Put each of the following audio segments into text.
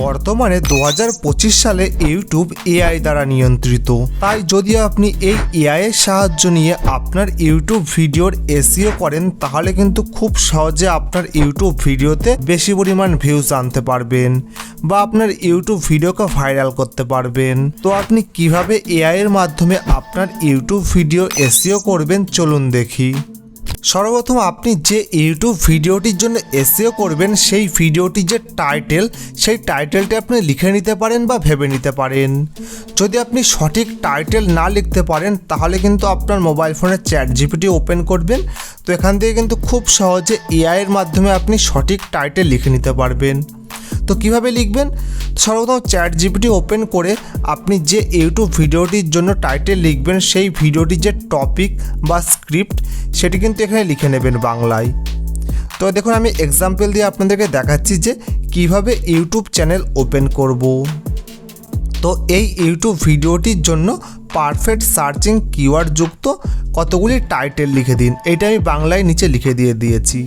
বর্তমানে 2025 সালে YouTube AI দ্বারা নিয়ন্ত্রিত। তাই যদি আপনি এই এআই এর সাহায্য নিয়ে আপনার ইউটিউব ভিডিওর এসইও করেন তাহলে কিন্তু খুব সহজে আপনার ইউটিউব ভিডিওতে বেশি পরিমাণ ভিউজ আনতে পারবেন বা আপনার ইউটিউব ভিডিওকে ভাইরাল করতে পারবেন। তো আপনি কিভাবে এআই এর মাধ্যমে আপনার ইউটিউব ভিডিও এসইও করবেন চলুন দেখি। সর্বপ্রথম আপনি যে ইউটিউব ভিডিওটির জন্য এসইও করবেন সেই ভিডিওটির যে টাইটেল সেই টাইটেলটি আপনি লিখে নিতে পারেন বা ভেবে নিতে পারেন। যদি আপনি সঠিক টাইটেল না লিখতে পারেন তাহলে কিন্তু আপনার মোবাইল ফোনে ChatGPT ওপেন করবেন। তো এখান থেকে কিন্তু খুব সহজে এআই এর মাধ্যমে আপনি সঠিক টাইটেল লিখে নিতে পারবেন। তো কিভাবে লিখবেন? সর্বপ্রথম ChatGPT ওপেন করে আপনি যে ইউটিউব ভিডিওটির জন্য টাইটেল লিখবেন সেই ভিডিওটির যে টপিক বা স্ক্রিপ্ট সেটি কিন্তু এখানে লিখে নেবেন বাংলায়। তো দেখুন আমি এক্সাম্পল দিয়ে আপনাদেরকে দেখাচ্ছি যে কিভাবে ইউটিউব চ্যানেল ওপেন করব। তো এই ইউটিউব ভিডিওটির জন্য পারফেক্ট সার্চিং কিওয়ার্ড যুক্ত কতগুলি টাইটেল লিখে দিন। এইটা আমি বাংলায় নিচে লিখে দিয়েছি।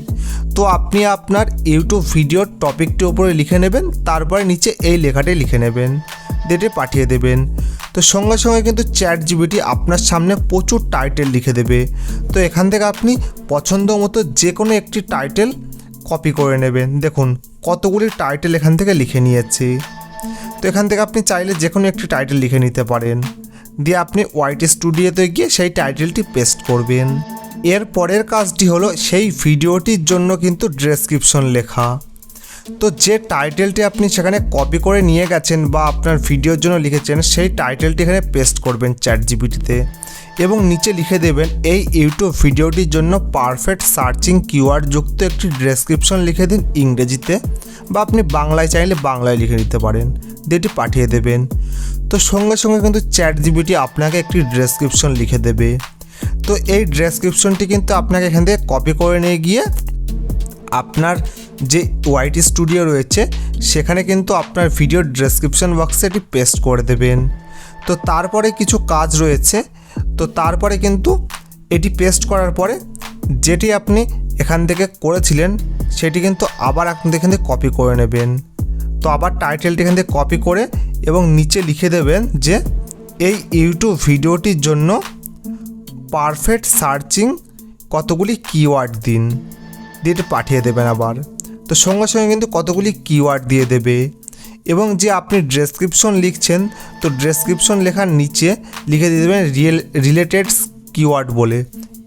তো আপনি আপনার ইউটিউব ভিডিওর টপিকটির উপরে লিখে নেবেন, তারপরে নিচে এই লেখাটি লিখে নেবেন, ডেটে পাঠিয়ে দেবেন। তো সঙ্গে সঙ্গে কিন্তু ChatGPT আপনার সামনে প্রচুর টাইটেল লিখে দেবে। তো এখান থেকে আপনি পছন্দ মতো যে কোনো একটি টাইটেল কপি করে নেবেন। দেখুন কতগুলি টাইটেল এখান থেকে লিখে নিয়েছি। তো এখান থেকে আপনি চাইলে যে কোনো একটি টাইটেল লিখে নিতে পারেন, দিয়ে আপনি ওয়াইটি স্টুডিওতে গিয়ে সেই টাইটেলটি পেস্ট করবেন। এর পরের কাজটি হলো সেই ভিডিওটির জন্য কিন্তু ডেসক্রিপশন লেখা। তো যে টাইটেলটি আপনি সেখানে কপি করে নিয়ে গেছেন বা আপনার ভিডিওর জন্য লিখেছেন সেই টাইটেলটি এখানে পেস্ট করবেন ChatGPT-তে এবং নিচে লিখে দেবেন এই ইউটিউব ভিডিওটির জন্য পারফেক্ট সার্চিং কিওয়ার্ড যুক্ত একটি ডেসক্রিপশন লিখে দিন ইংরেজিতে, বা আপনি বাংলায় চাইলে বাংলায় লিখে দিতে পারেন, যেটি পাঠিয়ে দেবেন। তো সঙ্গে সঙ্গে কিন্তু ChatGPT আপনাকে একটি ডেসক্রিপশন লিখে দেবে। তো এই ডেসক্রিপশনটি কিন্তু আপনাকে এখান থেকে কপি করে নিয়ে গিয়ে আপনার যে ওয়াইটি স্টুডিও রয়েছে সেখানে কিন্তু আপনার ভিডিওর ডেসক্রিপশন বক্সে এটি পেস্ট করে দেবেন। তো তারপরে কিছু কাজ রয়েছে। তো তারপরে কিন্তু এটি পেস্ট করার পরে যেটি আপনি এখান থেকে করেছিলেন সেটি কিন্তু আবার আপনি এখান থেকে কপি করে নেবেন। তো আবার টাইটেলটি এখান থেকে কপি করে এবং নিচে লিখে দেবেন যে এই ইউটিউব ভিডিওটির জন্য পারফেক্ট সার্চিং কতগুলি কিওয়ার্ড দিন, দিয়ে পাঠিয়ে দেবেন আবার। তো সঙ্গে সঙ্গে কিন্তু কতগুলি কিওয়ার্ড দিয়ে দেবে এবং যে আপনি ডেসক্রিপশন লিখছেন তো ডেসক্রিপশন লেখার নিচে লিখে দিয়ে দেবেন রিলেটেড কিওয়ার্ড বলে,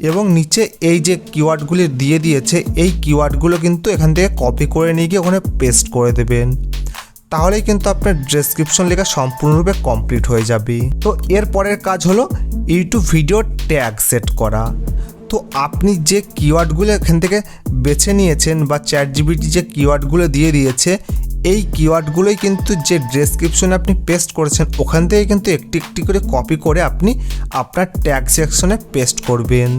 এবং নিচে এই যে কিওয়ার্ডগুলি দিয়ে দিয়েছে এই কিওয়ার্ডগুলো কিন্তু এখান থেকে কপি করে নিয়ে গিয়ে ওখানে পেস্ট করে দেবেন। তাহলেই কিন্তু আপনার ডেসক্রিপশন লেখা সম্পূর্ণরূপে কমপ্লিট হয়ে যাবে। তো এর পরের কাজ হলো ইউটিউব ভিডিও ট্যাগ সেট করা। তো আপনি যে কিওয়ার্ডগুলো এখান থেকে বেছে নিয়েছেন বা ChatGPT যে কিওয়ার্ডগুলো দিয়ে দিয়েছে এই কিওয়ার্ডগুলোই কিন্তু যে ডেসক্রিপশনে আপনি পেস্ট করেছেন ওখান থেকে কিন্তু একটি একটি করে কপি করে আপনি আপনার ট্যাগ সেকশনে পেস্ট করবেন।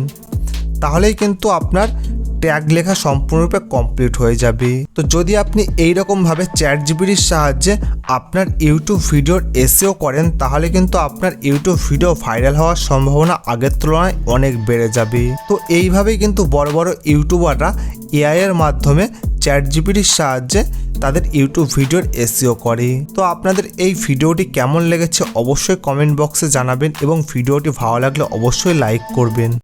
তাহলেই কিন্তু আপনার ট্যাগ লেখা সম্পূর্ণরূপে কমপ্লিট হয়ে যাবে। তো যদি আপনি এইরকমভাবে ChatGPT-র সাহায্যে আপনার ইউটিউব ভিডিওর এসইও করেন তাহলে কিন্তু আপনার ইউটিউব ভিডিও ভাইরাল হওয়ার সম্ভাবনা আগের তুলনায় অনেক বেড়ে যাবে। তো এইভাবেই কিন্তু বড় বড় ইউটিউবাররা এআই এর মাধ্যমে ChatGPT-র সাহায্যে তাদের ইউটিউব ভিডিওর এসইও করে। তো আপনাদের এই ভিডিওটি কেমন লেগেছে অবশ্যই কমেন্ট বক্সে জানাবেন এবং ভিডিওটি ভালো লাগলে অবশ্যই লাইক করবেন।